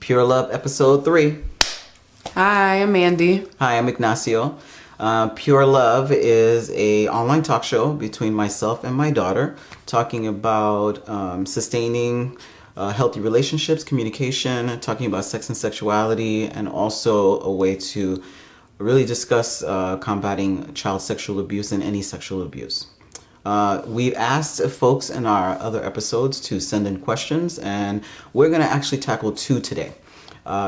Pure Love, episode 3. Hi, I'm Mandy. Hi, I'm Ignacio. Pure Love is a online talk show between myself and my daughter, talking about sustaining healthy relationships, communication, talking about sex and sexuality, and also a way to really discuss combating child sexual abuse and any sexual abuse. We've asked folks in our other episodes to send in questions, and we're going to actually tackle 2 today.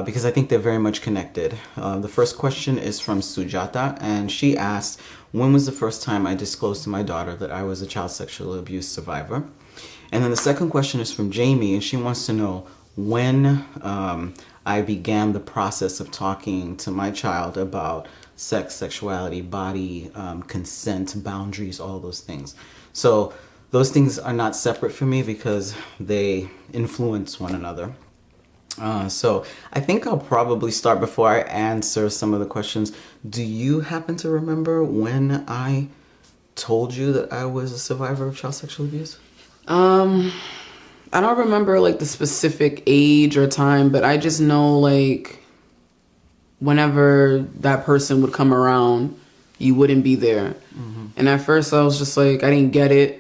Because I think they're very much connected. The first question is from Sujata, and she asked, when was the first time I disclosed to my daughter that I was a child sexual abuse survivor? And then the second question is from Jamie, and she wants to know when I began the process of talking to my child about sex, sexuality, body, consent, boundaries, all those things. So those things are not separate for me because they influence one another. So I think I'll probably start before I answer some of the questions. Do you happen to remember when I told you that I was a survivor of child sexual abuse? I don't remember like the specific age or time, but I just know like whenever that person would come around, you wouldn't be there. Mm-hmm. And at first I was just like, I didn't get it.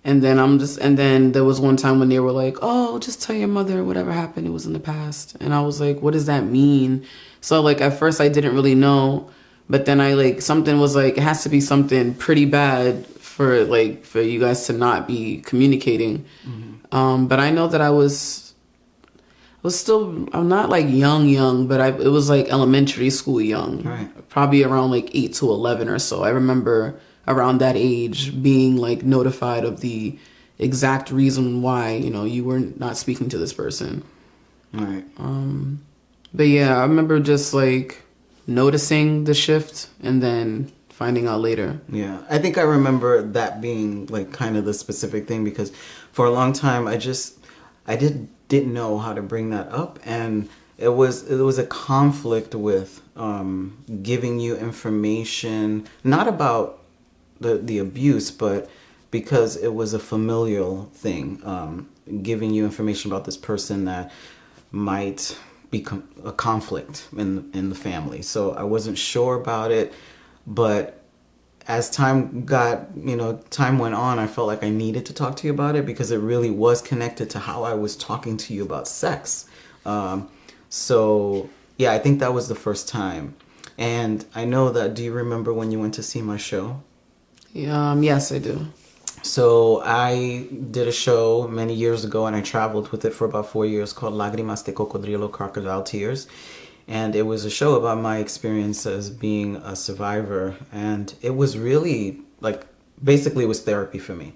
And then there was one time when they were like, oh, just tell your mother whatever happened, it was in the past. And I was like, what does that mean? So like at first I didn't really know, but then I like something was like, it has to be something pretty bad for you guys to not be communicating. Mm-hmm. But I know that I was still, I'm not like young, but it was like elementary school young, right? Probably around like 8 to 11 or so. I remember around that age being like notified of the exact reason why, you were not speaking to this person. Right. But yeah, I remember just like noticing the shift and then finding out later. Yeah. I think I remember that being like kind of the specific thing because for a long time I didn't know how to bring that up, and it was a conflict with giving you information not about the abuse, but because it was a familial thing, giving you information about this person that might become a conflict in the family. So I wasn't sure about it, but as time went on, I felt like I needed to talk to you about it because it really was connected to how I was talking to you about sex. So yeah, I think that was the first time. And I know that, do you remember when you went to see my show? Yes, I do. So I did a show many years ago, and I traveled with it for about 4 years, called Lágrimas de Cocodrilo, Crocodile Tears. And it was a show about my experience as being a survivor. And it was really basically it was therapy for me.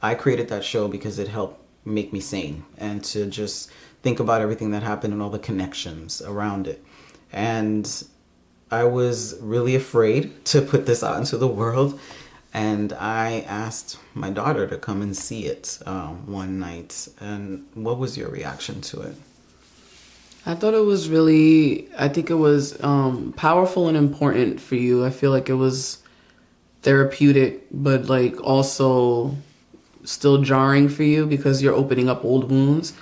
I created that show because it helped make me sane and to just think about everything that happened and all the connections around it. And I was really afraid to put this out into the world. And I asked my daughter to come and see it one night. And what was your reaction to it? I thought it was powerful and important for you. I feel like it was therapeutic, but like also still jarring for you because you're opening up old wounds.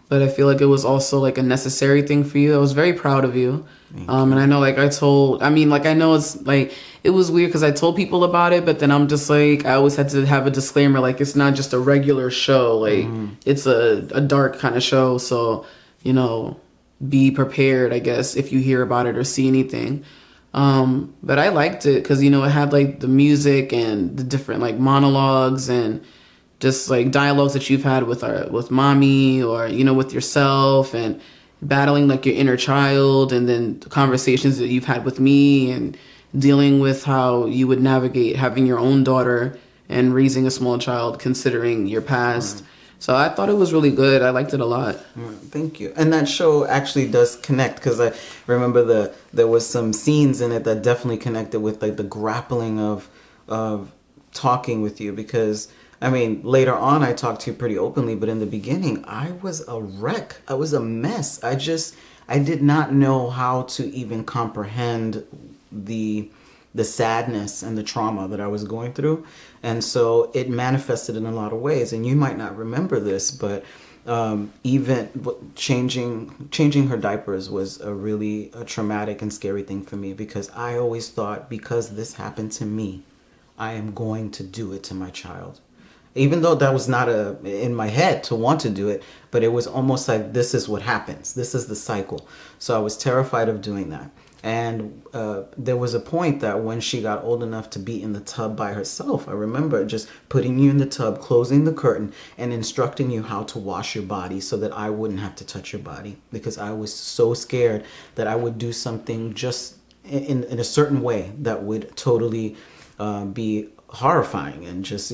But I feel like it was also like a necessary thing for you. I was very proud of you. And I know I know it's like, it was weird because I told people about it, but then I'm just like, I always had to have a disclaimer, like it's not just a regular show. Like it's a dark kind of show. So, be prepared, I guess, if you hear about it or see anything. But I liked it because, it had like the music and the different like monologues and just like dialogues that you've had with mommy or, with yourself and battling like your inner child, and then the conversations that you've had with me and dealing with how you would navigate having your own daughter and raising a small child considering your past. So I thought it was really good. I liked it a lot. Thank you. And that show actually does connect, because I remember there was some scenes in it that definitely connected with like the grappling of talking with you, because I mean, later on I talked to you pretty openly, but in the beginning I was a wreck. I was a mess. I did not know how to even comprehend the sadness and the trauma that I was going through. And so it manifested in a lot of ways. And you might not remember this, but even changing her diapers was a traumatic and scary thing for me, because I always thought, because this happened to me, I am going to do it to my child. Even though that was not in my head to want to do it, but it was almost like, this is what happens. This is the cycle. So I was terrified of doing that. And there was a point that when she got old enough to be in the tub by herself, I remember just putting you in the tub, closing the curtain, and instructing you how to wash your body so that I wouldn't have to touch your body, because I was so scared that I would do something just in a certain way that would totally be horrifying and just,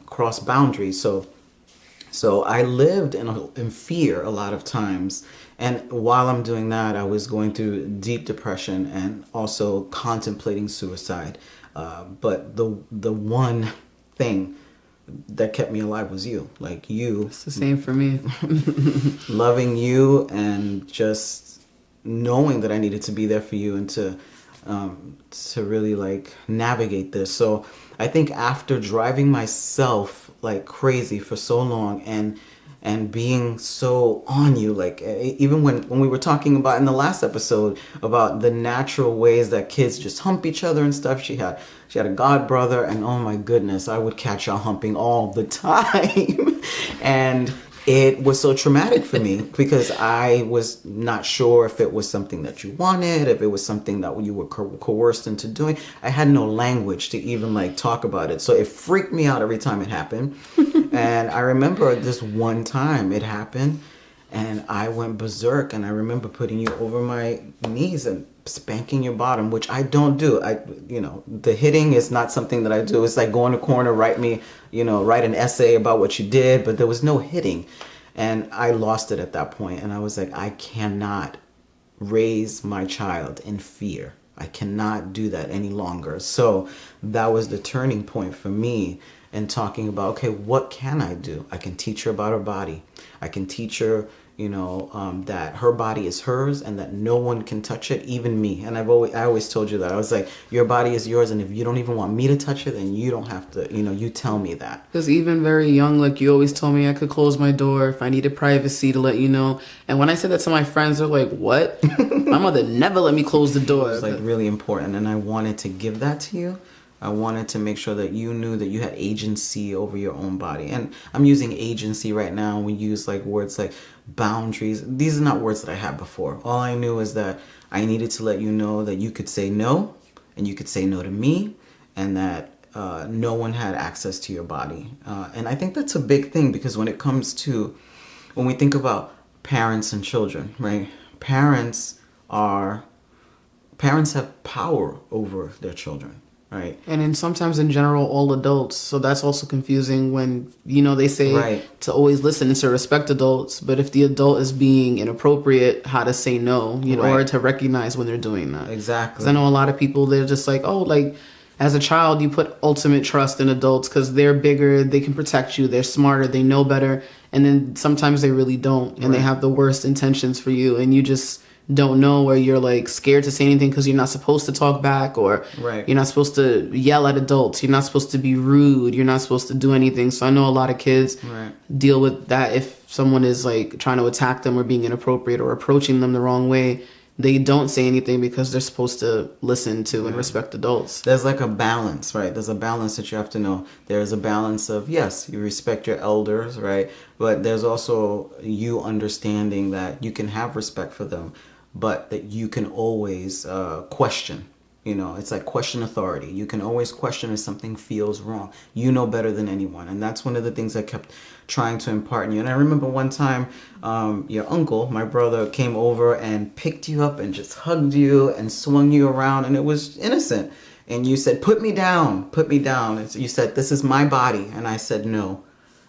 cross boundaries. So I lived in fear a lot of times. And while I'm doing that, I was going through deep depression and also contemplating suicide. But the one thing that kept me alive was you. Like, you. It's the same for me. Loving you and just knowing that I needed to be there for you and to really like navigate this. So I think after driving myself like crazy for so long and being so on you, like even when we were talking about in the last episode about the natural ways that kids just hump each other and stuff, she had a god brother, and oh my goodness, I would catch y'all humping all the time. And it was so traumatic for me because I was not sure if it was something that you wanted, if it was something that you were coerced into doing. I had no language to even like talk about it. So it freaked me out every time it happened. And I remember this one time it happened and I went berserk, and I remember putting you over my knees and spanking your bottom, which I don't do. The hitting is not something that I do. It's like go in the corner, write an essay about what you did, but there was no hitting. And I lost it at that point. And I was like, I cannot raise my child in fear. I cannot do that any longer. So that was the turning point for me in talking about, okay, what can I do? I can teach her about her body. I can teach her, that her body is hers and that no one can touch it, even me. And I always told you that. I was like, your body is yours, and if you don't even want me to touch it, then you don't have to, you tell me that. Because even very young, like you always told me I could close my door if I needed privacy to let you know. And when I said that to my friends, they're like, what? My mother never let me close the door. It was like really important, and I wanted to give that to you. I wanted to make sure that you knew that you had agency over your own body. And I'm using agency right now. We use like words like boundaries. These are not words that I had before. All I knew is that I needed to let you know that you could say no, and you could say no to me, and that no one had access to your body. And I think that's a big thing, because when we think about parents and children, right? Parents have power over their children. Right. And then sometimes in general, all adults. So that's also confusing when, they say to always listen and to respect adults. But if the adult is being inappropriate, how to say no, or to recognize when they're doing that. Exactly. Because I know a lot of people, they're just like, oh, like as a child, you put ultimate trust in adults because they're bigger, they can protect you, they're smarter, they know better. And then sometimes they really don't. And they have the worst intentions for you. And you just don't know, where you're like scared to say anything because you're not supposed to talk back, or you're not supposed to yell at adults, you're not supposed to be rude, you're not supposed to do anything. So I know a lot of kids deal with that. If someone is like trying to attack them or being inappropriate or approaching them the wrong way, they don't say anything because they're supposed to listen to and respect adults. There's like a balance, right? There's a balance that you have to know. There's a balance of, yes, you respect your elders, right? But there's also you understanding that you can have respect for them, but that you can always question. It's like question authority. You can always question if something feels wrong. You know better than anyone. And that's one of the things I kept trying to impart in you. And I remember one time your uncle, my brother, came over and picked you up and just hugged you and swung you around. And it was innocent. And you said, put me down, put me down. And so you said, this is my body. And I said, no.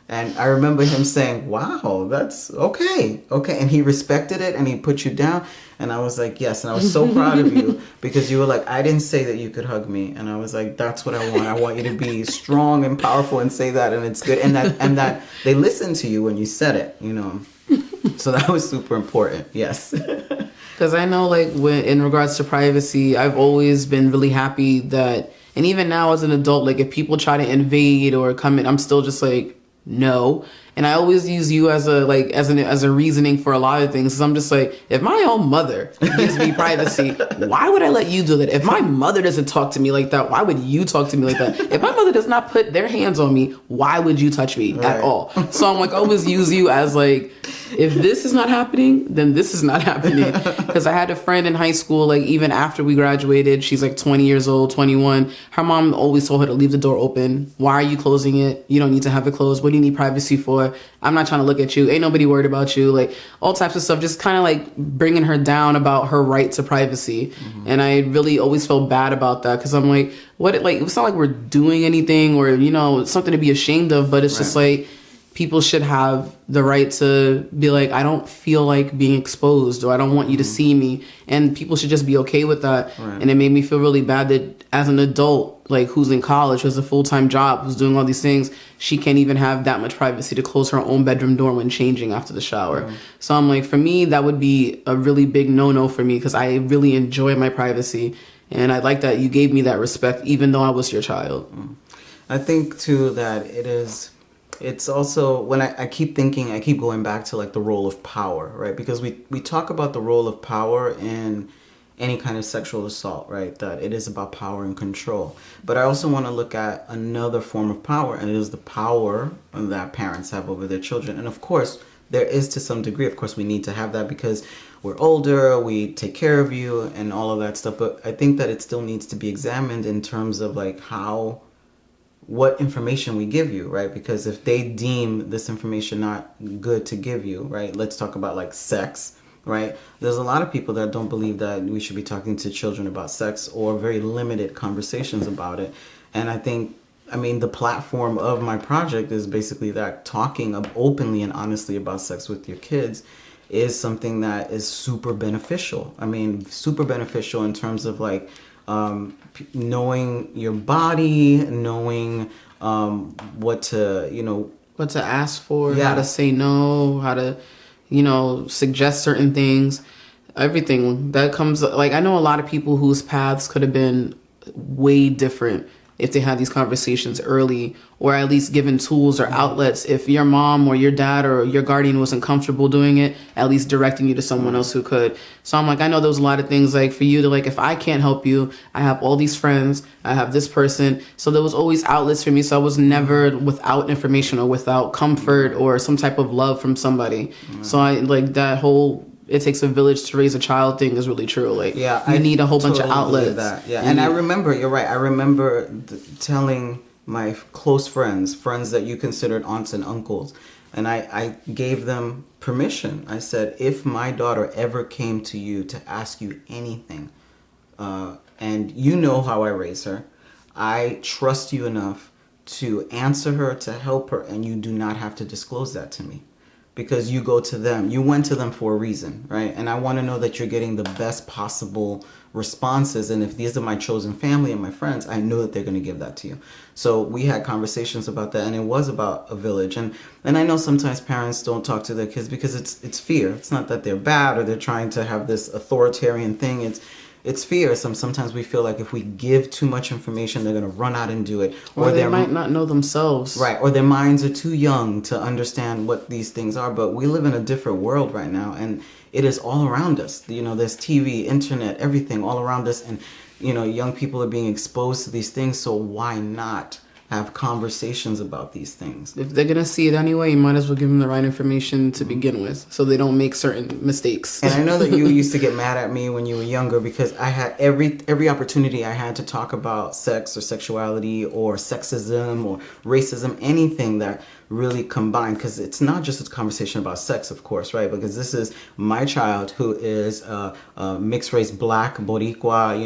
And I remember him saying, wow, that's okay. Okay. And he respected it and he put you down. And I was like, yes. And I was so proud of you because you were like, I didn't say that you could hug me. And I was like, that's what I want. I want you to be strong and powerful and say that. And it's good. And that they listened to you when you said it, you know. So that was super important. Yes. Because I know, like, when in regards to privacy, I've always been really happy that, and even now as an adult, like, if people try to invade or come in, I'm still just like, no. And I always use you as a reasoning for a lot of things. 'Cause I'm just like, if my own mother gives me privacy, why would I let you do that? If my mother doesn't talk to me like that, why would you talk to me like that? If my mother does not put their hands on me, why would you touch me at all? So I'm like, always use you as like, if this is not happening, then this is not happening. Because I had a friend in high school, like even after we graduated, she's like 20 years old, 21. Her mom always told her to leave the door open. Why are you closing it? You don't need to have it closed. What do you need privacy for? I'm not trying to look at you. Ain't nobody worried about you. Like all types of stuff, just kind of like bringing her down about her right to privacy. Mm-hmm. And I really always felt bad about that because I'm like, it's not like we're doing anything or, you know, something to be ashamed of, but it's just like, people should have the right to be like, I don't feel like being exposed or I don't want you to see me. And people should just be okay with that. Right. And it made me feel really bad that as an adult, like who's in college, who has a full-time job, who's doing all these things, she can't even have that much privacy to close her own bedroom door when changing after the shower. Mm. So I'm like, for me, that would be a really big no-no for me because I really enjoy my privacy. And I like that you gave me that respect, even though I was your child. Mm. I think, too, that it's also when I keep going back to like the role of power, right? Because we talk about the role of power in any kind of sexual assault, right? That it is about power and control. But I also want to look at another form of power, and it is the power that parents have over their children. And of course, there is to some degree, of course, we need to have that because we're older, we take care of you and all of that stuff. But I think that it still needs to be examined in terms of like what information we give you, right? Because if they deem this information not good to give you, right? Let's talk about like sex, right? There's a lot of people that don't believe that we should be talking to children about sex or very limited conversations about it. And I think, the platform of my project is basically that talking openly and honestly about sex with your kids is something that is super beneficial. Super beneficial in terms of like, knowing your body, knowing what to ask for, how to say no, how to, suggest certain things, everything that comes. Like I know a lot of people whose paths could have been way different if they had these conversations early, or at least given tools or outlets. If your mom or your dad or your guardian wasn't comfortable doing it, at least directing you to someone else who could. So I'm like, I know there was a lot of things like for you to like, if I can't help you, I have all these friends, I have this person. So there was always outlets for me. So I was never without information or without comfort or some type of love from somebody. So I like that whole, it takes a village to raise a child thing is really true. Like, you need a whole bunch of outlets. That. Yeah, and I remember, you're right. I remember telling my close friends that you considered aunts and uncles, and I gave them permission. I said, if my daughter ever came to you to ask you anything, and you know how I raise her, I trust you enough to answer her, to help her, and you do not have to disclose that to me. Because you go to them. You went to them for a reason, right? And I want to know that you're getting the best possible responses. And if these are my chosen family and my friends, I know that they're going to give that to you. So we had conversations about that, and it was about a village. And I know sometimes parents don't talk to their kids because it's fear. It's not that they're bad or they're trying to have this authoritarian thing. It's fear. Sometimes we feel like if we give too much information, they're going to run out and do it. Or they might not know themselves. Right. Or their minds are too young to understand what these things are. But we live in a different world right now. And it is all around us. There's TV, internet, everything all around us. And, young people are being exposed to these things. So why not have conversations about these things? If they're going to see it anyway, you might as well give them the right information to begin with so they don't make certain mistakes. And I know that you used to get mad at me when you were younger because I had every opportunity I had to talk about sex or sexuality or sexism or racism, anything that really combine, because it's not just a conversation about sex, of course, right? Because this is my child who is a mixed race, black, Boricua,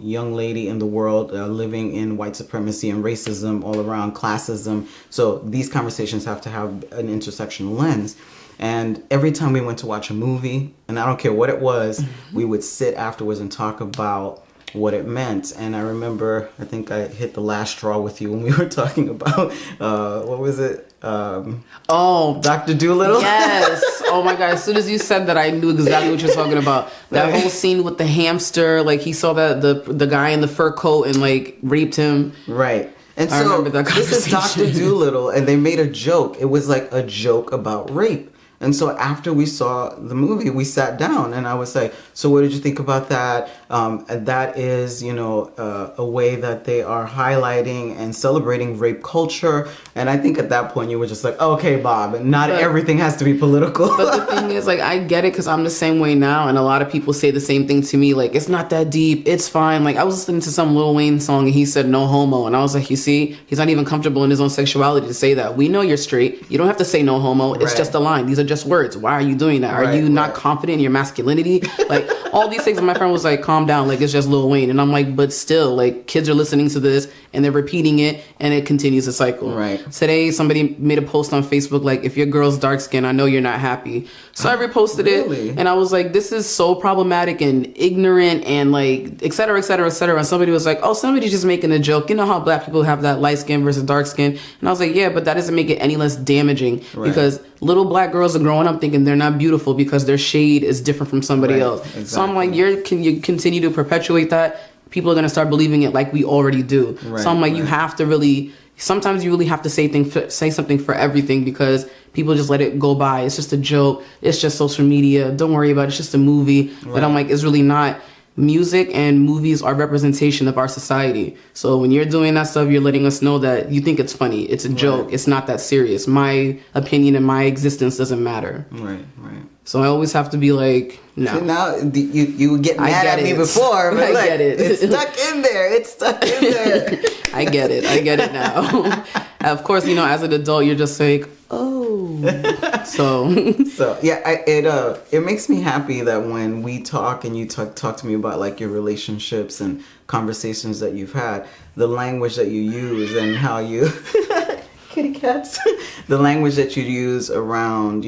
young lady in the world, living in white supremacy and racism all around, classism. So these conversations have to have an intersectional lens. And every time we went to watch a movie, and I don't care what it was, we would sit afterwards and talk about what it meant. And I remember, I think I hit the last straw with you when we were talking about, what was it? Dr. Dolittle. Yes. Oh my God. As soon as you said that, I knew exactly what you're talking about. That whole scene with the hamster, like he saw that the guy in the fur coat and like raped him. Right. And I so remember that this is conversation. Dr. Dolittle, and they made a joke. It was like a joke about rape. And so after we saw the movie, we sat down and I was like, so what did you think about that? And that is, a way that they are highlighting and celebrating rape culture. And I think at that point you were just like, okay, Bob, not everything has to be political. But the thing is, like, I get it because I'm the same way now. And a lot of people say the same thing to me. Like, it's not that deep. It's fine. Like, I was listening to some Lil Wayne song and he said no homo. And I was like, you see, he's not even comfortable in his own sexuality to say that. We know you're straight. You don't have to say no homo. It's Right. just a line. These are just words. Why are you doing that? Are you not confident in your masculinity? Like, all these things. And my friend was like, calm down. Like, it's just Lil Wayne. And I'm like, but still, like, kids are listening to this and they're repeating it and it continues the cycle. Right. Today, somebody made a post on Facebook like, if your girl's dark skin, I know you're not happy. So I reposted Really? it and I was like, this is so problematic and ignorant and like, et cetera, et cetera, et cetera. And somebody was like, oh, somebody's just making a joke. You know how black people have that light skin versus dark skin? And I was like, yeah, but that doesn't make it any less damaging because little black girls are growing up thinking they're not beautiful because their shade is different from somebody else. Exactly. So I'm like, can you continue to perpetuate that? People are going to start believing it like we already do. So I'm like, you have to really, sometimes you really have to say something for everything because people just let it go by. It's just a joke. It's just social media. Don't worry about it. It's just a movie. But I'm like, it's really not. Music and movies are representation of our society. So when you're doing that stuff, you're letting us know that you think it's funny. It's a joke. It's not that serious. My opinion and my existence doesn't matter. Right. So I always have to be like, no. See, now you get mad at me before, but I get it. It's stuck in there. It's stuck in there. I get it now. Of course, as an adult, you're just like, oh. So yeah, it makes me happy that when we talk and you talk to me about like your relationships and conversations that you've had, the language that you use and how you kitty cats, the language that you use around,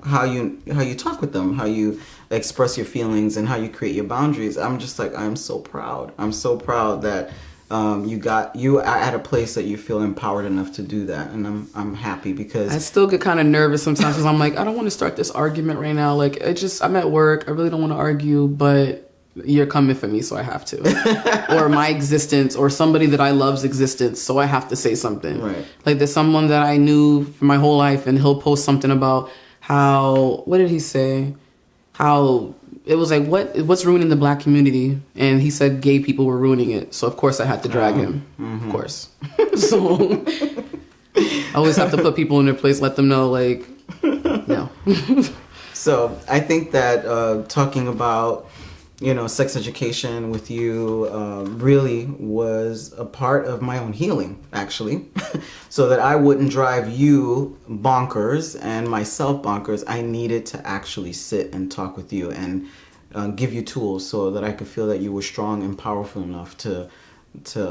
how you talk with them, how you express your feelings and how you create your boundaries. I'm just like, I'm so proud. I'm so proud that you are at a place that you feel empowered enough to do that, and I'm happy because I still get kind of nervous sometimes because I'm like, I don't want to start this argument right now. Like, I'm at work. I really don't want to argue, but you're coming for me, so I have to. Or my existence, or somebody that I love's existence, so I have to say something. Right. Like, there's someone that I knew for my whole life, and he'll post something about what did he say? How it was like, what's ruining the black community? And he said gay people were ruining it. So of course I had to drag him. Of course. So I always have to put people in their place, let them know, like, no. So I think that talking about sex education with you really was a part of my own healing, actually. So that I wouldn't drive you bonkers and myself bonkers, I needed to actually sit and talk with you and give you tools so that I could feel that you were strong and powerful enough to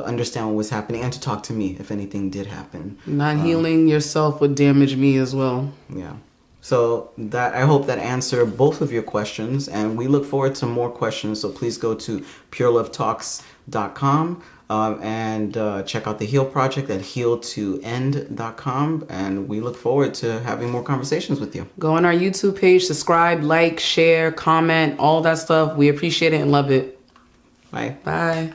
understand what was happening and to talk to me if anything did happen. Not healing yourself would damage me as well. Yeah. So that I hope that answered both of your questions, and we look forward to more questions. So please go to purelovetalks.com and check out the Heal Project at heal2end.com, and we look forward to having more conversations with you. Go on our YouTube page, subscribe, like, share, comment, all that stuff. We appreciate it and love it. Bye. Bye.